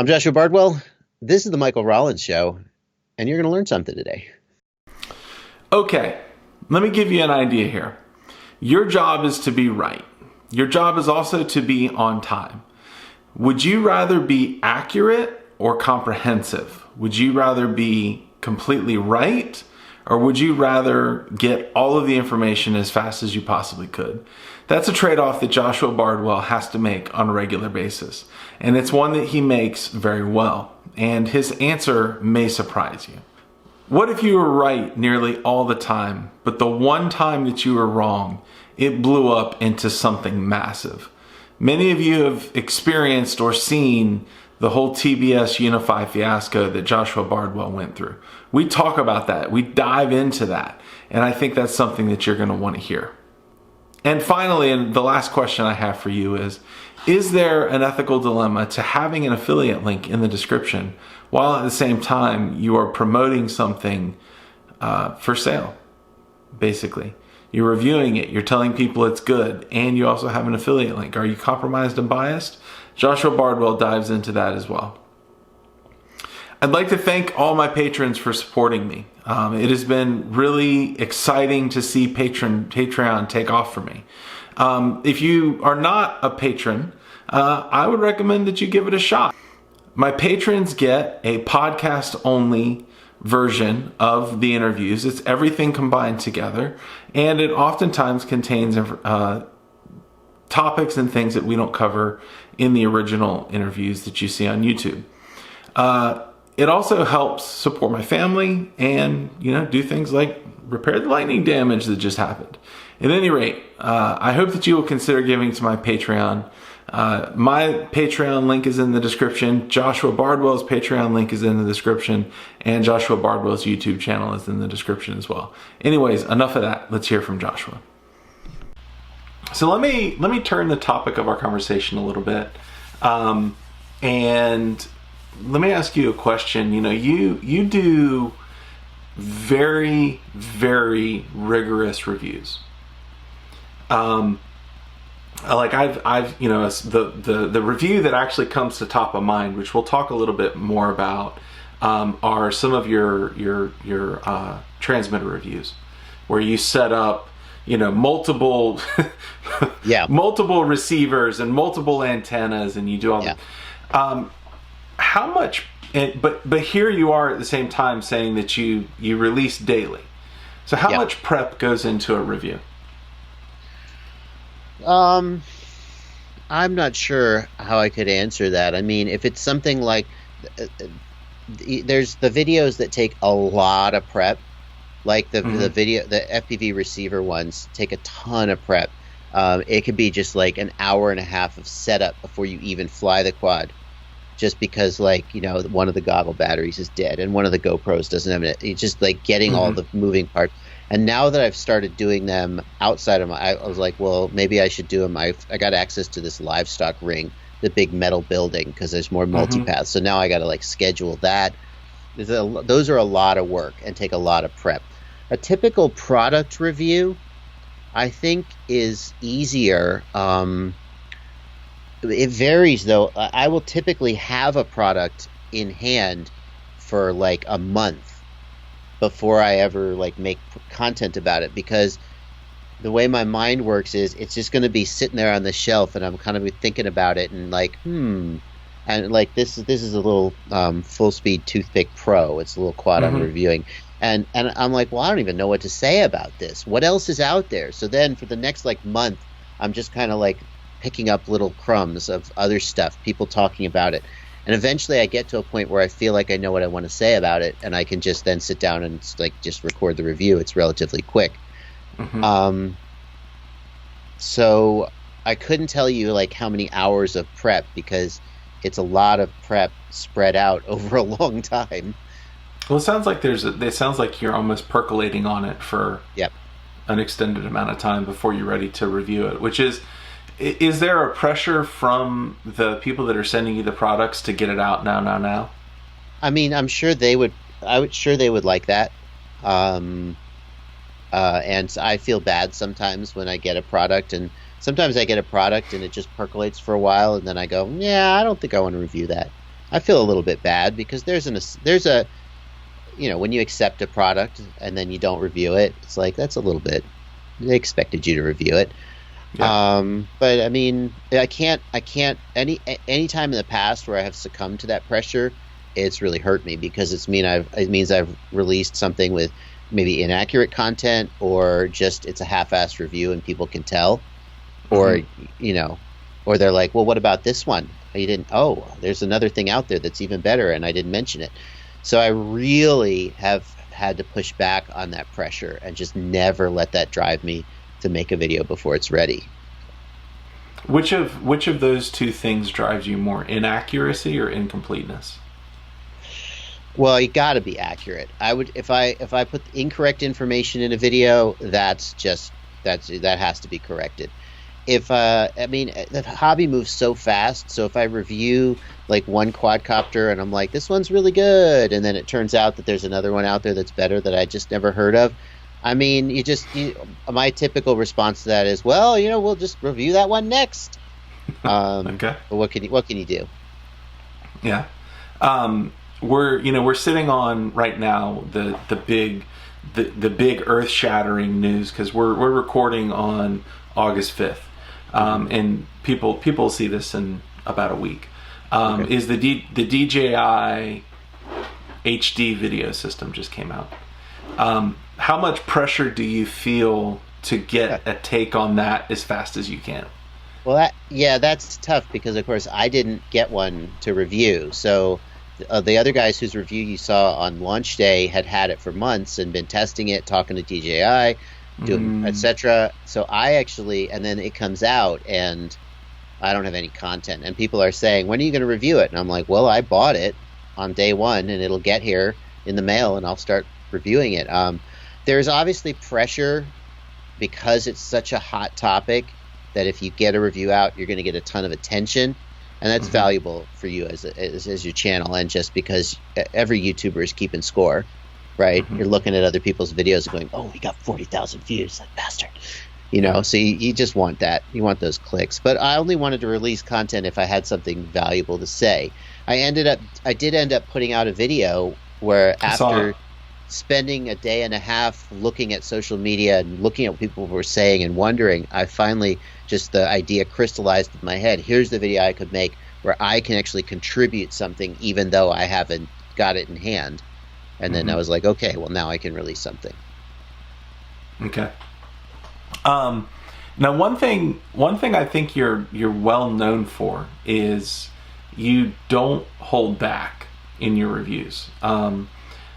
I'm Joshua Bardwell. This is the Michael Rollins Show, and you're going to learn something today. Okay, let me give you an idea here. Your job is to be right. Your job is also to be on time. Would you rather be accurate or comprehensive? Would you rather be completely right, or would you rather get all of the information as fast as you possibly could? That's a trade-off that Joshua Bardwell has to make on a regular basis. And it's one that he makes very well. And his answer may surprise you. What if you were right nearly all the time, but the one time that you were wrong, it blew up into something massive? Many of you have experienced or seen the whole TBS Unify fiasco that Joshua Bardwell went through. We talk about that. We dive into that. And I think that's something that you're going to want to hear. And finally, and the last question I have for you is there an ethical dilemma to having an affiliate link in the description while at the same time you are promoting something for sale, basically? You're reviewing it, you're telling people it's good, and you also have an affiliate link. Are you compromised and biased? Joshua Bardwell dives into that as well. I'd like to thank all my patrons for supporting me. It has been really exciting to see Patreon take off for me. If you are not a patron, I would recommend that you give it a shot. My patrons get a podcast-only version of the interviews. It's everything combined together, and it oftentimes contains topics and things that we don't cover in the original interviews that you see on YouTube. It also helps support my family and, do things like repair the lightning damage that just happened. At any rate, I hope that you will consider giving to my Patreon. My Patreon link is in the description. Joshua Bardwell's Patreon link is in the description. And Joshua Bardwell's YouTube channel is in the description as well. Anyways, enough of that. Let's hear from Joshua. So let me turn the topic of our conversation a little bit. And let me ask you a question. You do very, very rigorous reviews. Like I've the review that actually comes to top of mind, which we'll talk a little bit more about, are some of your transmitter reviews, where you set up multiple multiple receivers and multiple antennas, and you do all that. How much? But here you are at the same time saying that you release daily. So how much prep goes into a review? I'm not sure how I could answer that. I mean, if it's something like there's the videos that take a lot of prep, like the FPV receiver ones take a ton of prep. It could be just like an hour and a half of setup before you even fly the quad, just because one of the goggle batteries is dead and one of the GoPros doesn't have it. It's just like getting all the moving parts. And now that I've started doing them outside of I was like, well, maybe I should do them. I got access to this livestock ring, the big metal building, because there's more multipaths. So now I got to schedule that. Those are a lot of work and take a lot of prep. A typical product review, I think, is easier. It varies, though. I will typically have a product in hand for a month before I ever make content about it, because the way my mind works is it's just going to be sitting there on the shelf, and I'm kind of thinking about it and and this is a little Full Speed Toothpick Pro. It's a little quad I'm reviewing, and I'm like, well, I don't even know what to say about this. What else is out there? So then for the next month, I'm just kind of picking up little crumbs of other stuff, people talking about it. And eventually I get to a point where I feel like I know what I want to say about it, and I can just then sit down and just record the review. It's relatively quick. So I couldn't tell you how many hours of prep, because it's a lot of prep spread out over a long time. Well, it sounds like it sounds like you're almost percolating on it for an extended amount of time before you're ready to review it, which is there a pressure from the people that are sending you the products to get it out now? I mean, I'm sure they would like that. And I feel bad sometimes when I get a product, and sometimes I get a product and it just percolates for a while, and then I go, yeah, I don't think I want to review that. I feel a little bit bad because there's a when you accept a product and then you don't review it, it's like that's a little bit. They expected you to review it. Yeah. But I mean, any time in the past where I have succumbed to that pressure, it's really hurt me because it means I've released something with maybe inaccurate content or just it's a half-assed review and people can tell, or or they're like, well, what about this one? You didn't. Oh, there's another thing out there that's even better, and I didn't mention it. So I really have had to push back on that pressure and just never let that drive me to make a video before it's ready. Which of those two things drives you more, inaccuracy or incompleteness? Well, you got to be accurate. I would if I put incorrect information in a video, that has to be corrected. The hobby moves so fast. So if I review like one quadcopter and I'm like, this one's really good, and then it turns out that there's another one out there that's better that I just never heard of. I mean, my typical response to that is, well, we'll just review that one next. Okay. But what can you do? Yeah. We're sitting on right now the big earth-shattering news because we're recording on August 5th. And people see this in about a week. Okay. Is the DJI HD video system just came out. How much pressure do you feel to get a take on that as fast as you can? Well, that's tough because, of course, I didn't get one to review. So the other guys whose review you saw on launch day had it for months and been testing it, talking to DJI, doing etc. So and then it comes out and I don't have any content. And people are saying, when are you going to review it? And I'm like, well, I bought it on day one and it'll get here in the mail and I'll start reviewing it. There's obviously pressure because it's such a hot topic that if you get a review out, you're going to get a ton of attention, and that's valuable for you as your channel, and just because every YouTuber is keeping score, right? You're looking at other people's videos and going, oh, we got 40,000 views, that bastard. So you just want that. You want those clicks. But I only wanted to release content if I had something valuable to say. I did end up putting out a video where after spending a day and a half looking at social media and looking at what people were saying and wondering, I finally just the idea crystallized in my head. Here's the video I could make where I can actually contribute something even though I haven't got it in hand. And then I was like, okay, well, now I can release something. Okay. Now, one thing I think you're well known for is you don't hold back in your reviews.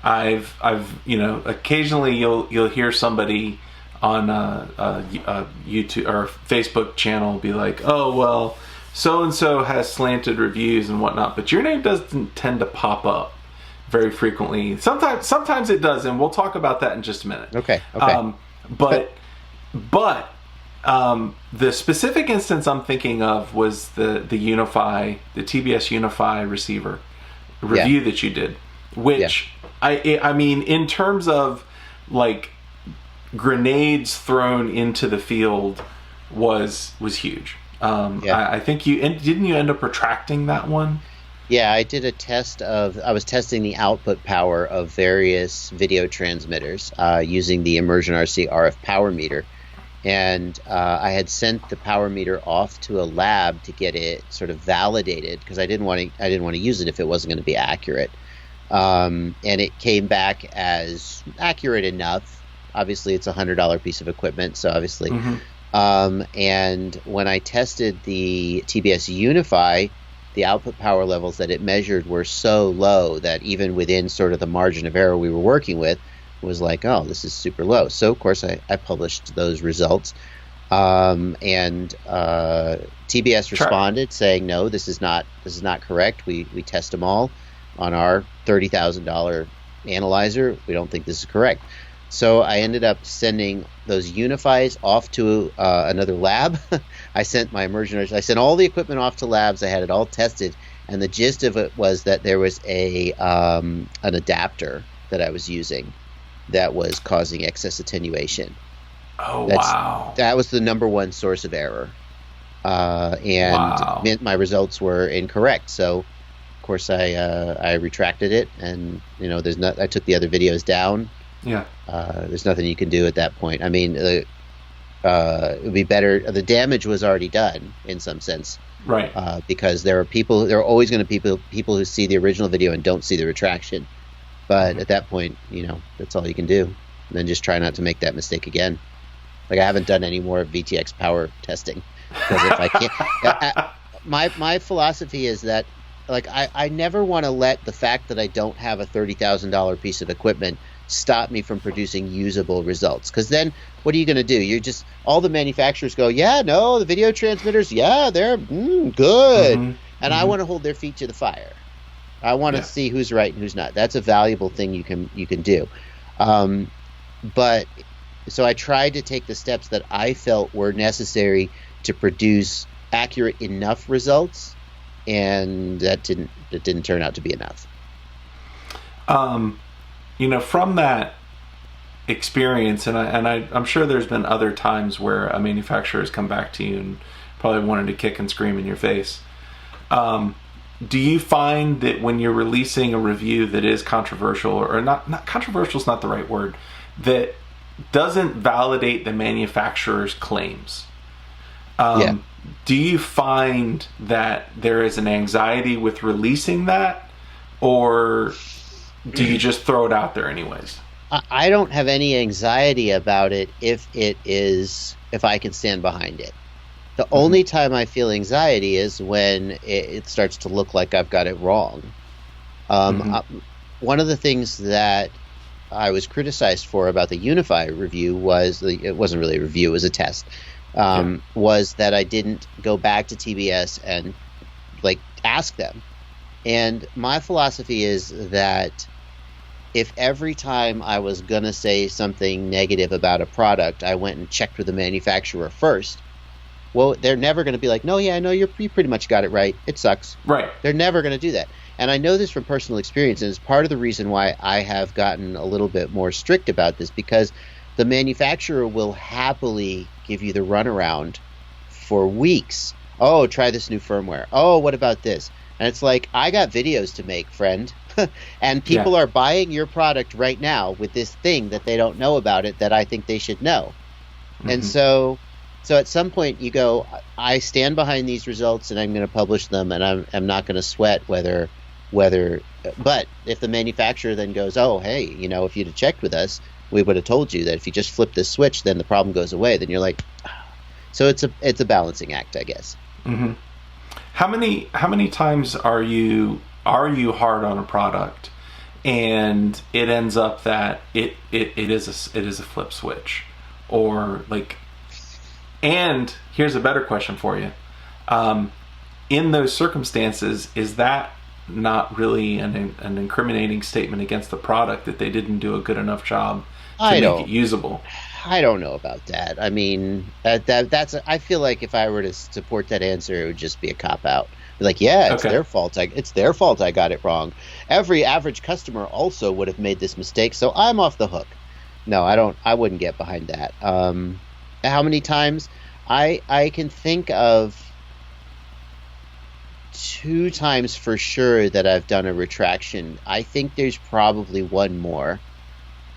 I've occasionally you'll hear somebody on a YouTube or Facebook channel be like, oh, well, so and so has slanted reviews and whatnot, but your name doesn't tend to pop up very frequently. Sometimes it does, and we'll talk about that in just a minute. Okay. But the specific instance I'm thinking of was the TBS Unify receiver review that you did, which I mean, in terms of like grenades thrown into the field was huge. I think didn't you end up retracting that one? Yeah, I did a test I was testing the output power of various video transmitters using the Immersion RC RF power meter. And I had sent the power meter off to a lab to get it sort of validated because I didn't want to use it if it wasn't going to be accurate. And it came back as accurate enough. Obviously, it's a $100 piece of equipment, so obviously. And when I tested the TBS Unify, the output power levels that it measured were so low that even within sort of the margin of error we were working with was like, oh, this is super low. So, of course, I published those results. And TBS responded saying, no, this is not correct. We test them all on our $30,000 analyzer. We don't think this is correct. So I ended up sending those Unifies off to another lab. I sent all the equipment off to labs. I had it all tested, and the gist of it was that there was an adapter that I was using that was causing excess attenuation. Wow! That was the number one source of error, and meant my results were incorrect. So, of course, I retracted it, and I took the other videos down. Yeah. There's nothing you can do at that point. I mean, it would be better. The damage was already done in some sense, Right. because there are always going to be people who see the original video and don't see the retraction. But at that point, that's all you can do. And then just try not to make that mistake again. Like, I haven't done any more VTX power testing, because if I can't, my philosophy is that, like, I never want to let the fact that I don't have a $30,000 piece of equipment stop me from producing usable results. Because then what are you going to do? You're just, all the manufacturers go, yeah, no, the video transmitters, yeah, they're good. And I want to hold their feet to the fire. I want to see who's right and who's not. That's a valuable thing you can do. But so I tried to take the steps that I felt were necessary to produce accurate enough results, and that didn't turn out to be enough. From that experience, and I'm sure there's been other times where a manufacturer has come back to you and probably wanted to kick and scream in your face. Do you find that when you're releasing a review that is controversial, or not controversial is not the right word, that doesn't validate the manufacturer's claims? Do you find that there is an anxiety with releasing that, or do you just throw it out there anyways? I don't have any anxiety about it if I can stand behind it. The only time I feel anxiety is when it starts to look like I've got it wrong. One of the things that I was criticized for about the Unify review was, it wasn't really a review, it was a test, was that I didn't go back to TBS and ask them. And my philosophy is that if every time I was going to say something negative about a product, I went and checked with the manufacturer first, well, they're never going to be like, no, yeah, I know you pretty much got it right. It sucks. Right. They're never going to do that. And I know this from personal experience, and it's part of the reason why I have gotten a little bit more strict about this, because the manufacturer will happily give you the runaround for weeks. Oh, try this new firmware. Oh, what about this? And it's like, I got videos to make, friend. And people are buying your product right now with this thing that they don't know about it that I think they should know. And so at some point you go, I stand behind these results and I'm going to publish them, and I'm not going to sweat whether. But if the manufacturer then goes, oh, hey, if you'd have checked with us, we would have told you that if you just flip this switch, then the problem goes away. Then you're like, so it's a balancing act, I guess. How many times are you hard on a product and it ends up that it is a flip switch, or like? And here's a better question for you. In those circumstances, is that not really an incriminating statement against the product that they didn't do a good enough job to make it usable? I don't know about that. I mean, I feel like if I were to support that answer, it would just be a cop-out. Like, yeah, it's their fault. It's their fault I got it wrong. Every average customer also would have made this mistake, so I'm off the hook. No, I wouldn't get behind that. How many times? I can think of 2 times for sure that I've done a retraction. I think there's probably one more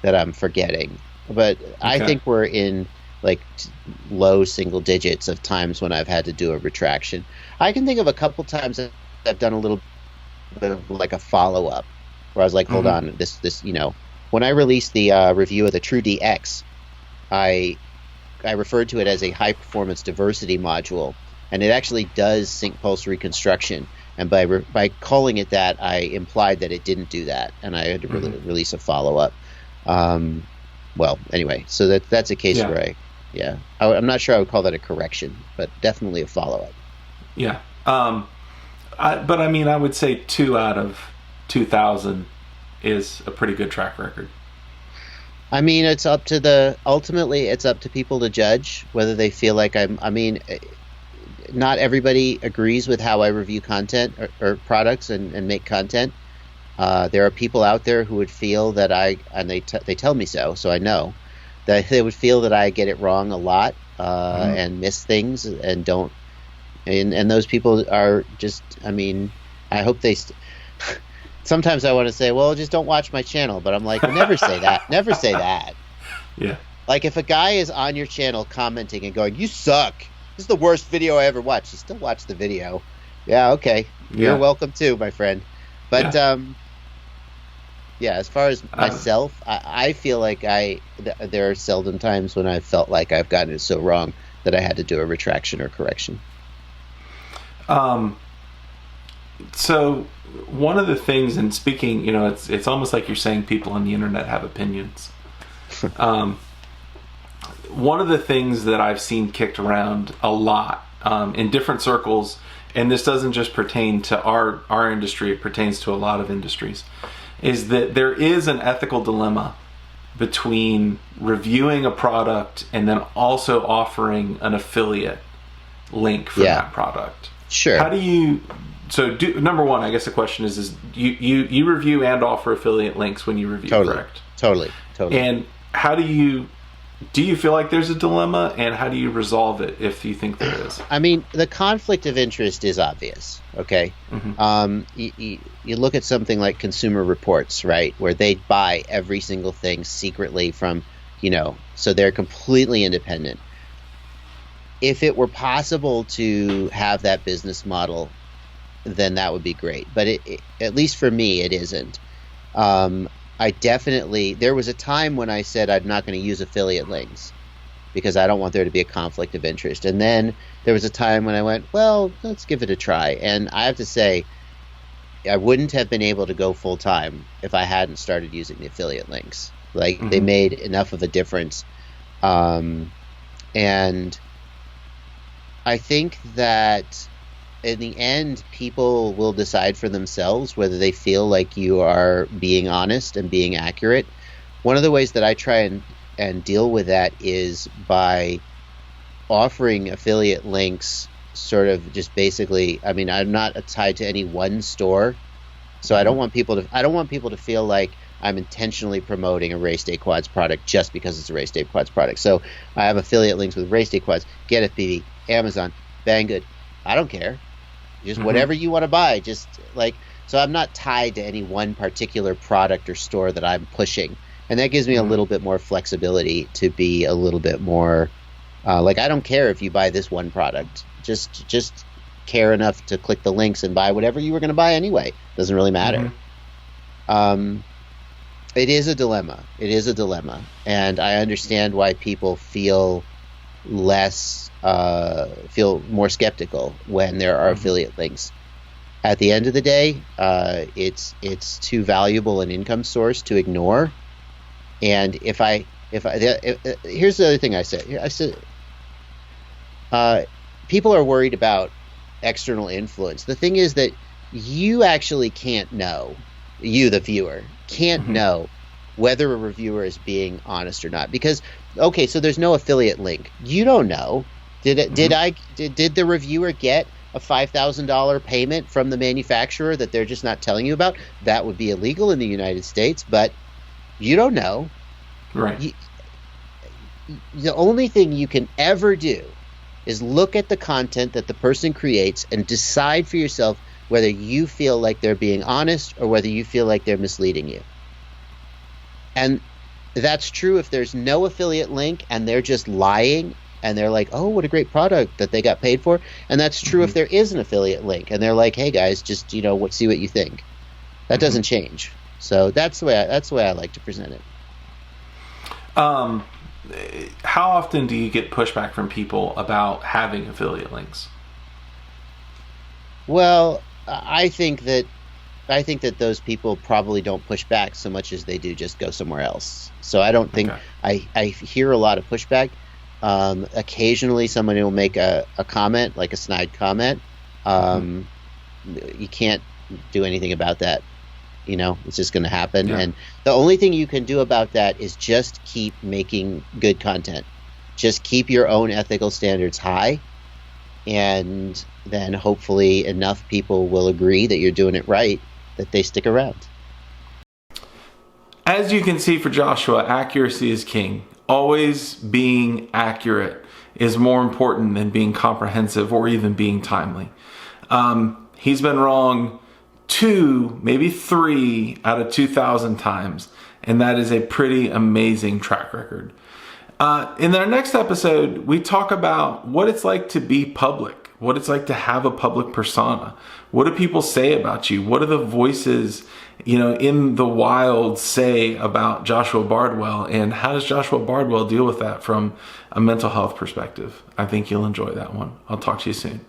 that I'm forgetting. But I think we're in low single digits of times when I've had to do a retraction. I can think of a couple times that I've done a little bit of a follow-up where I was like, hold on, this when I released the review of the True DX, I referred to it as a high-performance diversity module, and it actually does sync pulse reconstruction. And by calling it that, I implied that it didn't do that, and I had to release a follow-up. Well, anyway, so that's a case where I'm not sure I would call that a correction, but definitely a follow-up. Yeah. But I mean, I would say 2 out of 2,000 is a pretty good track record. I mean, ultimately it's up to people to judge whether they feel like not everybody agrees with how I review content or products and make content. There are people out there who would feel that they tell me so I know that they would feel that I get it wrong a lot and miss things and don't, and those people are just, I mean, I hope sometimes I want to say, well, just don't watch my channel, but I'm like, well, never say that. Never say that. Yeah. Like if a guy is on your channel commenting and going, "You suck. This is the worst video I ever watched." You still watch the video. Yeah, okay. You're Yeah. welcome too, my friend. But Yeah. yeah, as far as myself, I feel like there are seldom times when I felt like I've gotten it so wrong that I had to do a retraction or correction. So one of the things, and speaking, it's almost like you're saying people on the internet have opinions. One of the things that I've seen kicked around a lot in different circles, and this doesn't just pertain to our industry, it pertains to a lot of industries, is that there is an ethical dilemma between reviewing a product and then also offering an affiliate link for that product. Sure. How do you... So, number one, I guess the question is you review and offer affiliate links when you review, correct? Totally. And how do you feel like there's a dilemma, and how do you resolve it if you think there is? I mean, the conflict of interest is obvious, okay? You look at something like Consumer Reports, right, where they buy every single thing secretly from, so they're completely independent. If it were possible to have that business model, then that would be great. But at least for me, it isn't. There was a time when I said I'm not going to use affiliate links because I don't want there to be a conflict of interest. And then there was a time when I went, well, let's give it a try. And I have to say, I wouldn't have been able to go full time if I hadn't started using the affiliate links. Like they made enough of a difference. And I think that in the end, people will decide for themselves whether they feel like you are being honest and being accurate. One of the ways that I try and deal with that is by offering affiliate links, sort of just basically. I mean, I'm not tied to any one store, so I don't want people to feel like I'm intentionally promoting a Race Day Quads product just because it's a Race Day Quads product. So I have affiliate links with Race Day Quads, Get FPV, Amazon, Banggood. I don't care. Just whatever you want to buy, just like, so I'm not tied to any one particular product or store that I'm pushing. And that gives me a little bit more flexibility to be a little bit more, like, I don't care if you buy this one product. Just care enough to click the links and buy whatever you were going to buy anyway. Doesn't really matter. It is a dilemma. And I understand why people feel more skeptical when there are affiliate links. At the end of the day, it's too valuable an income source to ignore. And here's the other thing I said, people are worried about external influence. The thing is that you actually can't know, you, the viewer, can't know whether a reviewer is being honest or not, because okay, so there's no affiliate link. You don't know. Did the reviewer get a $5,000 payment from the manufacturer that they're just not telling you about? That would be illegal in the United States, but you don't know. Right. The only thing you can ever do is look at the content that the person creates and decide for yourself whether you feel like they're being honest or whether you feel like they're misleading you. And that's true if there's no affiliate link and they're just lying and they're like, oh, what a great product that they got paid for. And that's true if there is an affiliate link and they're like, hey guys, just see what you think. That doesn't change. So that's the way I like to present it. How often do you get pushback from people about having affiliate links? Well, I think that those people probably don't push back so much as they do just go somewhere else. So I don't think I hear a lot of pushback. Occasionally somebody will make a comment, like a snide comment. You can't do anything about that. It's just going to happen. Yeah. And the only thing you can do about that is just keep making good content. Just keep your own ethical standards high. And then hopefully enough people will agree that you're doing it right that they stick around. As you can see for Joshua, accuracy is king. Always being accurate is more important than being comprehensive or even being timely. He's been wrong 2, maybe 3 out of 2,000 times. And that is a pretty amazing track record. In our next episode, we talk about what it's like to be public, what it's like to have a public persona. What do people say about you? What do the voices, in the wild say about Joshua Bardwell? And how does Joshua Bardwell deal with that from a mental health perspective? I think you'll enjoy that one. I'll talk to you soon.